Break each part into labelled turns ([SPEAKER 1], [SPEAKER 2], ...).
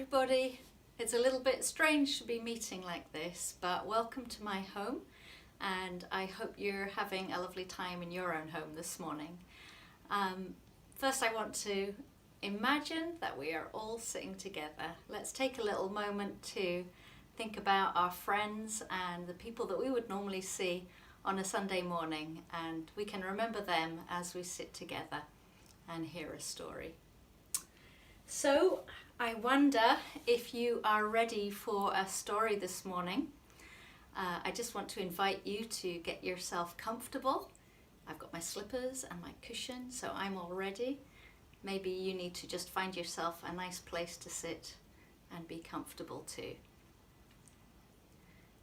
[SPEAKER 1] everybody. It's a little bit strange to be meeting like this, but welcome to my home, and I hope you're having a lovely time in your own home this morning. First, I want to imagine that we are all sitting together. Let's take a little moment to think about our friends and the people that we would normally see on a Sunday morning, and we can remember them as we sit together and hear a story. So I wonder if you are ready for a story this morning. I just want to invite you to get yourself comfortable. I've got my slippers and my cushion, so I'm all ready. Maybe you need to just find yourself a nice place to sit and be comfortable too.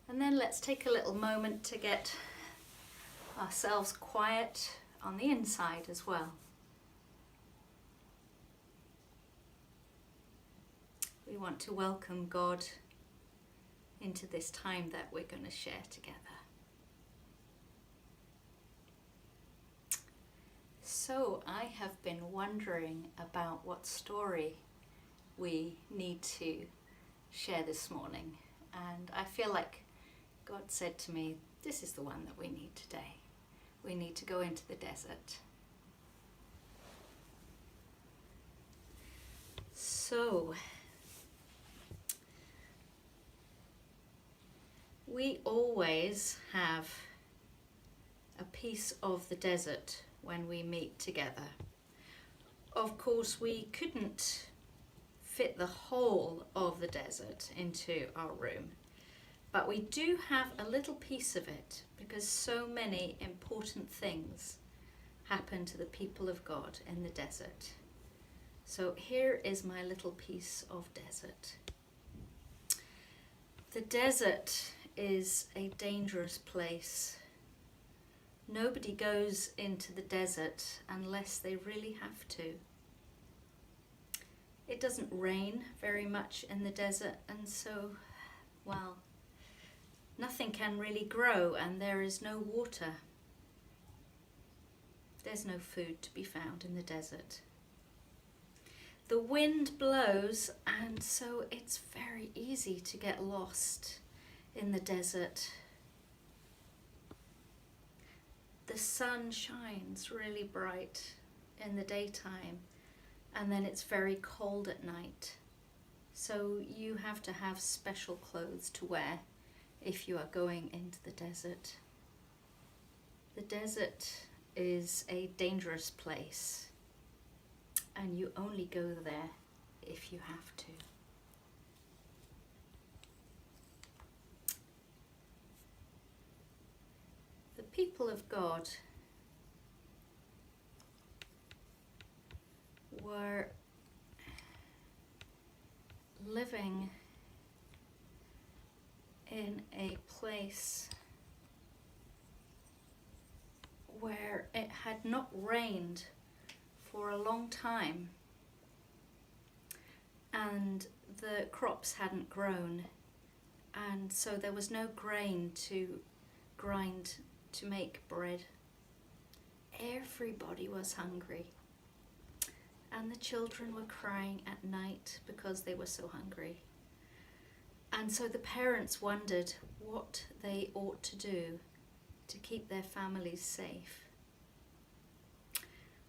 [SPEAKER 1] And then let's take a little moment to get ourselves quiet on the inside as well. We want to welcome God into this time that we're going to share together. So I have been wondering about what story we need to share this morning, and I feel like God said to me, this is the one that we need today. We need to go into the desert. So we always have a piece of the desert when we meet together. Of course, we couldn't fit the whole of the desert into our room, but we do have a little piece of it because so many important things happen to the people of God in the desert. So here is my little piece of desert. The desert is a dangerous place. Nobody goes into the desert unless they really have to. It doesn't rain very much in the desert, and so, well, nothing can really grow, and there is no water. There's no food to be found in the desert. The wind blows, and so it's very easy to get lost in the desert. The sun shines really bright in the daytime, and then it's very cold at night. So you have to have special clothes to wear if you are going into the desert. The desert is a dangerous place, and you only go there if you have to. The people of God were living in a place where it had not rained for a long time, and the crops hadn't grown, and so there was no grain to grind to make bread. Everybody was hungry, and the children were crying at night because they were so hungry. And so the parents wondered what they ought to do to keep their families safe.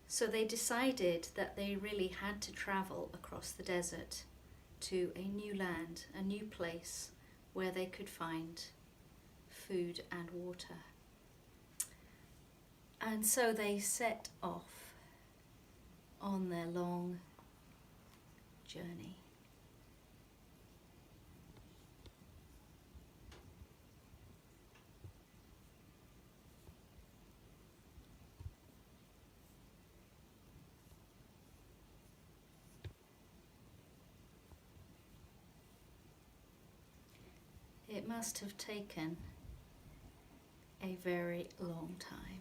[SPEAKER 1] So they decided that they really had to travel across the desert to a new land, a new place where they could find food and water. And so they set off on their long journey. It must have taken a very long time.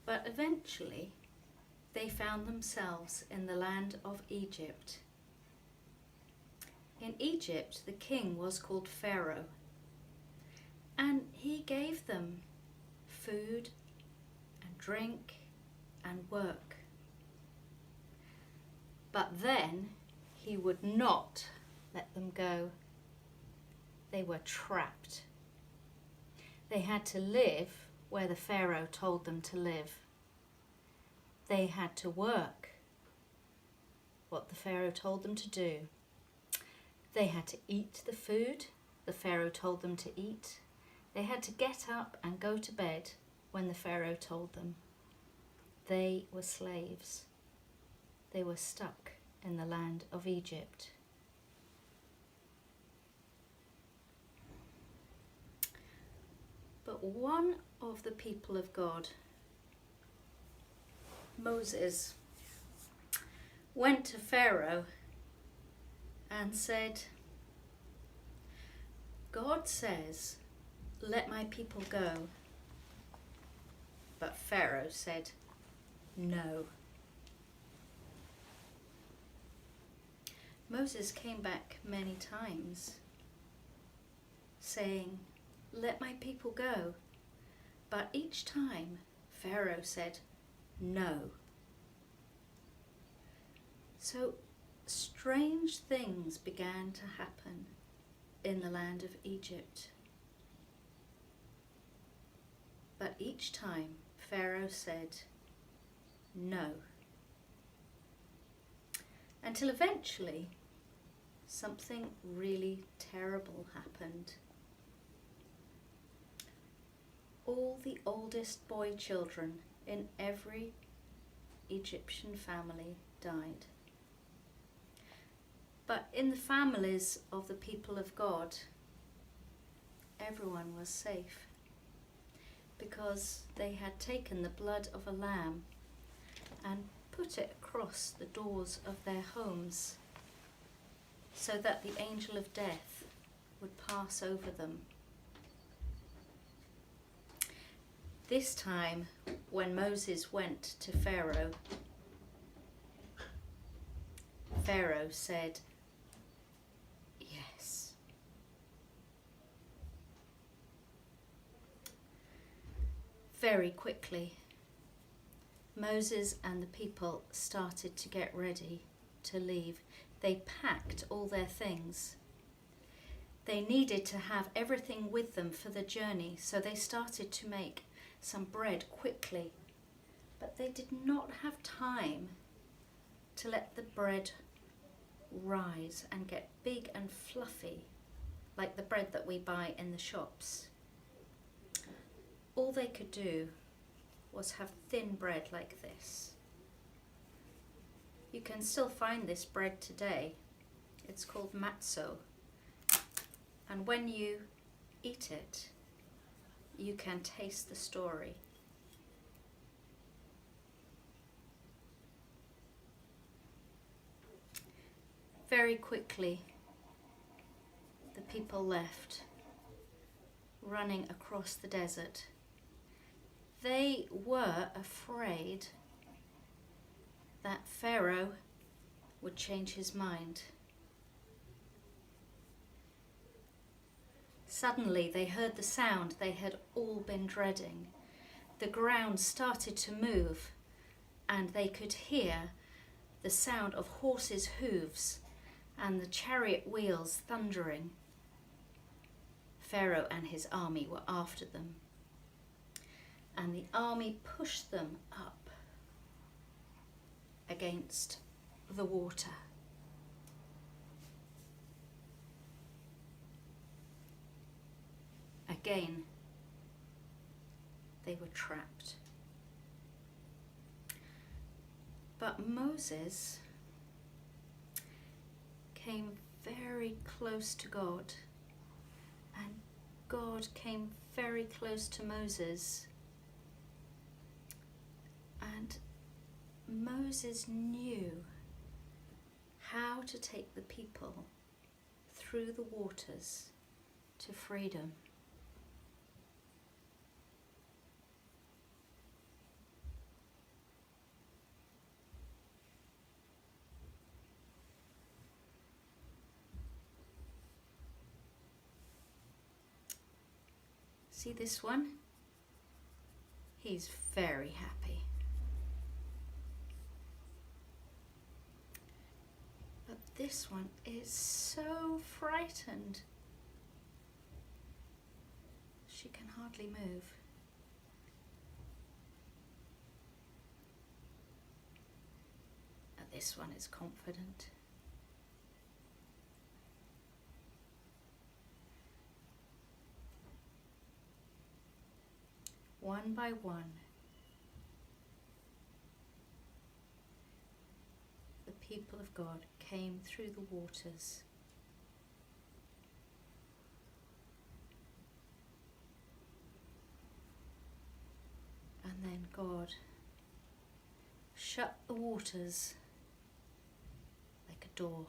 [SPEAKER 1] But eventually they found themselves in the land of Egypt. In Egypt, the king was called Pharaoh, and he gave them food and drink and work. But then he would not let them go. They were trapped. They had to live where the Pharaoh told them to live. They had to work what the Pharaoh told them to do. They had to eat the food the Pharaoh told them to eat. They had to get up and go to bed when the Pharaoh told them. They were slaves. They were stuck in the land of Egypt. But one of the people of God, Moses, went to Pharaoh and said, God says, let my people go. But Pharaoh said, no. Moses came back many times, saying, let my people go. But each time Pharaoh said, no. So strange things began to happen in the land of Egypt. But each time Pharaoh said, no. Until eventually something really terrible happened. All the oldest boy children in every Egyptian family died. But in the families of the people of God, everyone was safe, because they had taken the blood of a lamb and put it across the doors of their homes, so that the angel of death would pass over them. This time, when Moses went to Pharaoh, Pharaoh said, yes. Very quickly, Moses and the people started to get ready to leave. They packed all their things. They needed to have everything with them for the journey, so they started to make some bread quickly. But they did not have time to let the bread rise and get big and fluffy like the bread that we buy in the shops. All they could do was have thin bread like this. You can still find this bread today. It's called matzo. And when you eat it, you can taste the story. Very quickly, the people left, running across the desert. They were afraid that Pharaoh would change his mind. Suddenly they heard the sound they had all been dreading. The ground started to move, and they could hear the sound of horses' hooves and the chariot wheels thundering. Pharaoh and his army were after them, and the army pushed them up against the water. Again, they were trapped. But Moses came very close to God, and God came very close to Moses. And Moses knew how to take the people through the waters to freedom. See this one? He's very happy. But this one is so frightened. She can hardly move. But this one is confident. One by one, the people of God came through the waters. And then God shut the waters like a door.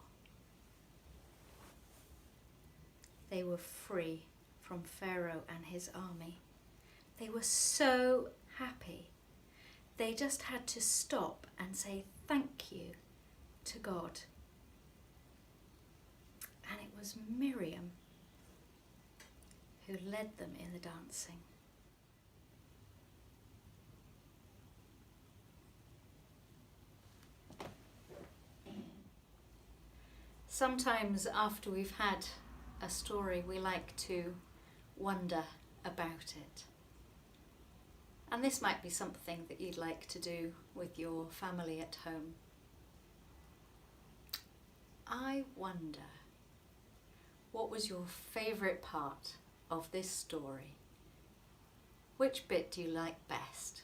[SPEAKER 1] They were free from Pharaoh and his army. They were so happy. They just had to stop and say thank you to God. And it was Miriam who led them in the dancing. Sometimes after we've had a story, we like to wonder about it. And this might be something that you'd like to do with your family at home. I wonder, what was your favourite part of this story? Which bit do you like best?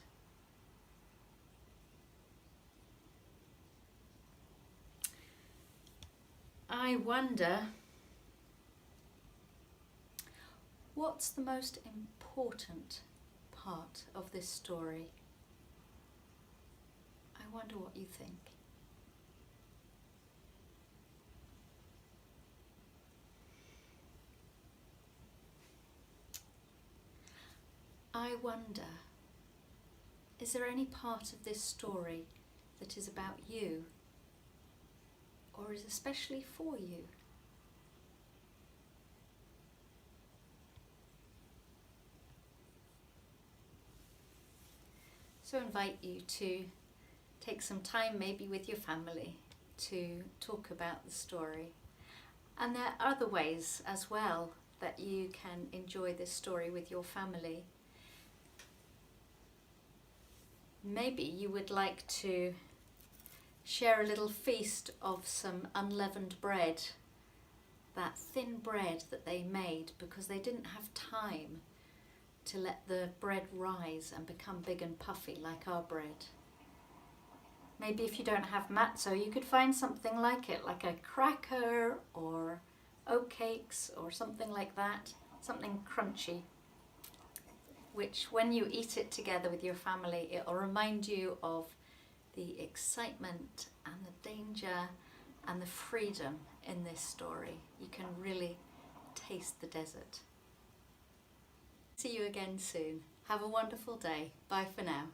[SPEAKER 1] I wonder, what's the most important part of this story? I wonder what you think. I wonder, is there any part of this story that is about you, or is especially for you? So I invite you to take some time maybe with your family to talk about the story. And there are other ways as well that you can enjoy this story with your family. Maybe you would like to share a little feast of some unleavened bread, that thin bread that they made because they didn't have time to let the bread rise and become big and puffy like our bread. Maybe if you don't have matzo, you could find something like it, like a cracker or oatcakes or something like that, something crunchy, which when you eat it together with your family, it'll remind you of the excitement and the danger and the freedom in this story. You can really taste the desert. See you again soon. Have a wonderful day. Bye for now.